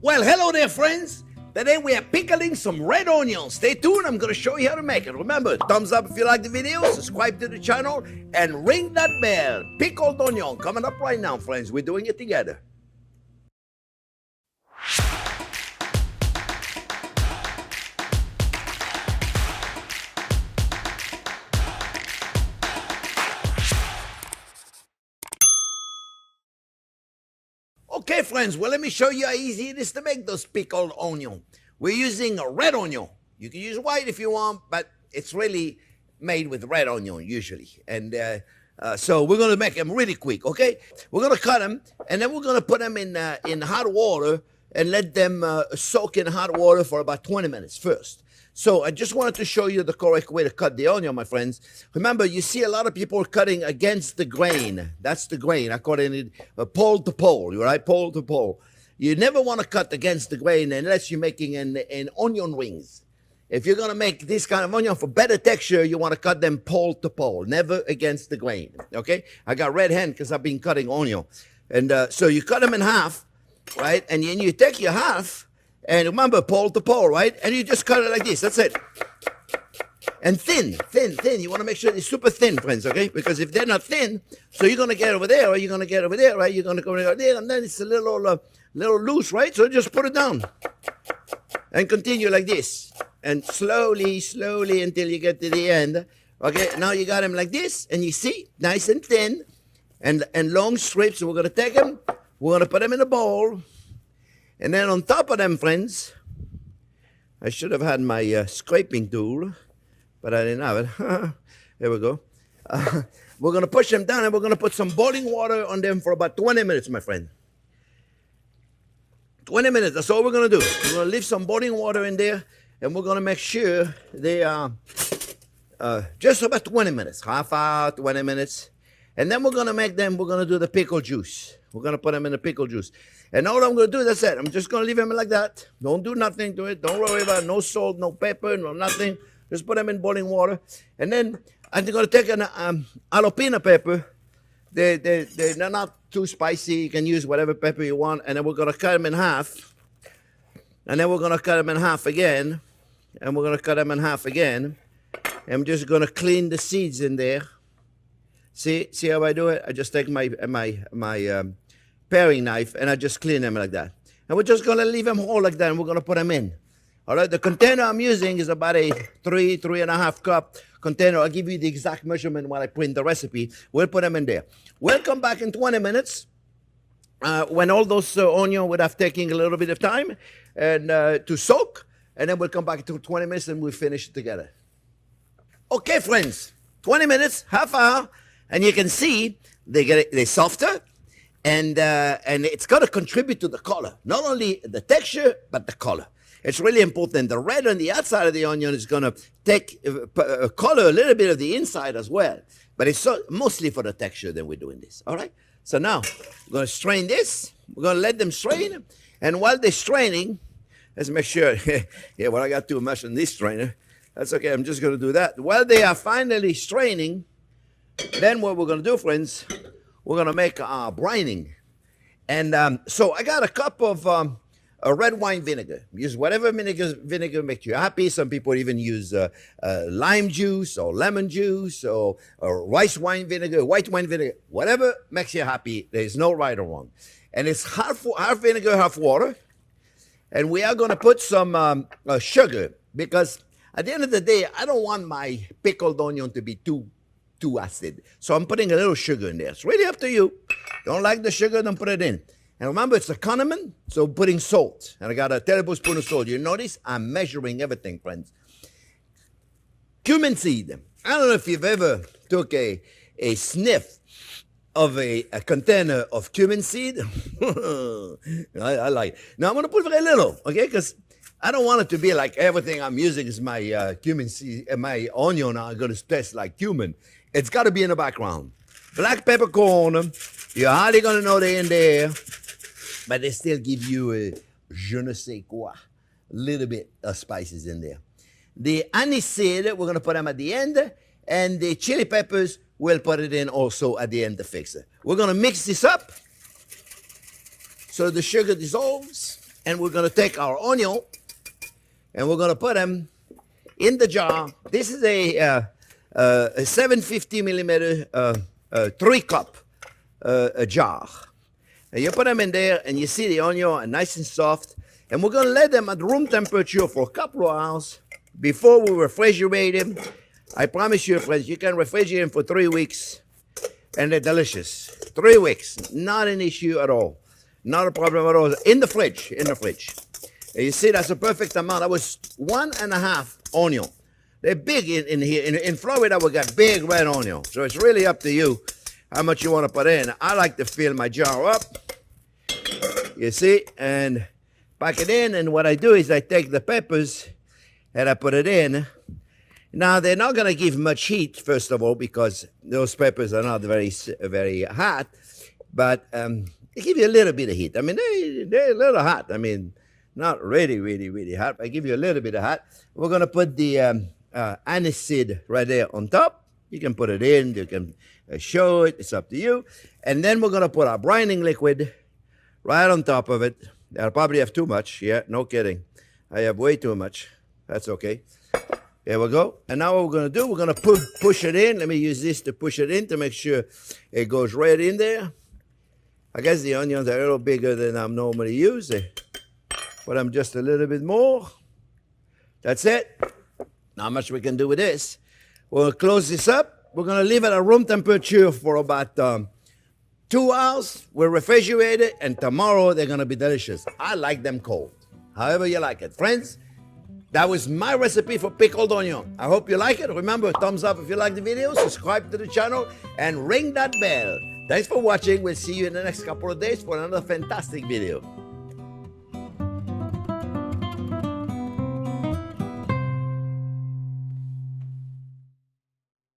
Well, hello there, friends. Today we are pickling some red onions. Stay tuned, I'm going to show you how to make it. Remember, thumbs up if you like the video, subscribe to the channel, and ring that bell. Pickled onion coming up right now, friends. We're doing it together. Okay, friends, well, let me show you how easy it is to make those pickled onion. We're using a red onion. You can use white if you want, but it's really made with red onion usually. And so we're going to make them really quick, okay? We're going to cut them, and then we're going to put them in hot water and let them soak in hot water for about 20 minutes first. So I just wanted to show you the correct way to cut the onion, my friends. Remember, you see a lot of people cutting against the grain. That's the grain. I call it pole to pole, right? Pole to pole. You never want to cut against the grain unless you're making an onion rings. If you're going to make this kind of onion for better texture, you want to cut them pole to pole, never against the grain, okay? I got red hand because I've been cutting onion. And so you cut them in half, right? And then you take your half, and remember, pole to pole, right? And you just cut it like this. That's it. And thin, thin, thin. You want to make sure they're super thin, friends, okay? Because if they're not thin, so you're going to get over there, or you're going to get over there, right? You're going to go over there, and then it's a little loose, right? So just put it down. And continue like this. And slowly, slowly until you get to the end. Okay, now you got them like this, and you see, nice and thin, and long strips. So we're going to take them, we're going to put them in a bowl. And then on top of them, friends, I should have had my scraping tool, but I didn't have it. Here we go. We're going to push them down, and we're going to put some boiling water on them for about 20 minutes, my friend. 20 minutes, that's all we're going to do. We're going to leave some boiling water in there, and we're going to make sure they are just about 20 minutes, half hour, 20 minutes. And then we're going to make them, we're going to do the pickle juice. We're going to put them in the pickle juice. And all I'm going to do, that's it. I'm just going to leave them like that. Don't do nothing to it. Don't worry about it. No salt, no pepper, no nothing. Just put them in boiling water. And then I'm going to take an jalapeno pepper. They're not too spicy. You can use whatever pepper you want. And then we're going to cut them in half. And then we're going to cut them in half again. And we're going to cut them in half again. And I'm just going to clean the seeds in there. See how I do it? I just take my paring knife, and I just clean them like that. And we're just going to leave them whole like that, and we're going to put them in. All right, the container I'm using is about a 3.5 cup container. I'll give you the exact measurement when I print the recipe. We'll put them in there. We'll come back in 20 minutes when all those onions would have taken a little bit of time and to soak, and then we'll come back to 20 minutes, and we'll finish it together. Okay, friends, 20 minutes, half hour, and you can see they're softer. And it's going to contribute to the color, not only the texture, but the color. It's really important. The red on the outside of the onion is going to take color a little bit of the inside as well. But it's mostly for the texture that we're doing this. All right? So now, we're going to strain this. We're going to let them strain. And while they're straining, let's make sure. Yeah, well, I got too much on this strainer. That's okay. I'm just going to do that. While they are finally straining, then what we're going to do, friends, we're going to make our brining. And so I got a cup of a red wine vinegar. Use whatever vinegar makes you happy. Some people even use lime juice or lemon juice or rice wine vinegar, white wine vinegar. Whatever makes you happy. There's no right or wrong. And it's half vinegar, half water. And we are going to put some sugar, because at the end of the day, I don't want my pickled onion to be too acid. So I'm putting a little sugar in there. It's really up to you. Don't like the sugar, don't put it in. And remember, it's a condiment, so putting salt. And I got a tablespoon of salt. You notice I'm measuring everything, friends. Cumin seed. I don't know if you've ever took a sniff of a container of cumin seed. I like it. Now I'm going to put very little, okay? Because I don't want it to be like everything I'm using is my cumin seed, my onion are going to taste like cumin. It's got to be in the background. Black peppercorn, you're hardly going to know they're in there, but they still give you a je ne sais quoi, a little bit of spices in there. The anise seed, we're going to put them at the end, and the chili peppers, we'll put it in also at the end to fix it. We're going to mix this up so the sugar dissolves. And we're going to take our onion and we're going to put them in the jar. This is a 750 millimeter 3-cup jar. And you put them in there and you see the onion are nice and soft. And we're going to let them at room temperature for a couple of hours before we refrigerate them. I promise you, friends, you can refrigerate them for 3 weeks and they're delicious. 3 weeks, not an issue at all. Not a problem at all. In the fridge, And you see, that's a perfect amount. That was 1.5 onion. They're big in here. In Florida, we got big red onion. So it's really up to you how much you want to put in. I like to fill my jar up, you see, and pack it in. And what I do is I take the peppers and I put it in. Now, they're not going to give much heat, first of all, because those peppers are not very hot. But they give you a little bit of heat. I mean, they're a little hot. I mean, not really hot. I give you a little bit of hot. We're going to put the aniseed right there on top. You can put it in. You can show it. It's up to you. And then we're going to put our brining liquid right on top of it. I'll probably have too much. Yeah, no kidding. I have way too much. That's okay. There we go. And now what we're going to do, we're going to push it in. Let me use this to push it in to make sure it goes right in there. I guess the onions are a little bigger than I'm normally using. But I'm just a little bit more. That's it. Not much we can do with this. We'll close this up. We're going to leave it at room temperature for about 2 hours. We'll refrigerate it, and tomorrow they're going to be delicious. I like them cold. However you like it. Friends, that was my recipe for pickled onion. I hope you like it. Remember, thumbs up if you like the video, subscribe to the channel, and ring that bell. Thanks for watching. We'll see you in the next couple of days for another fantastic video.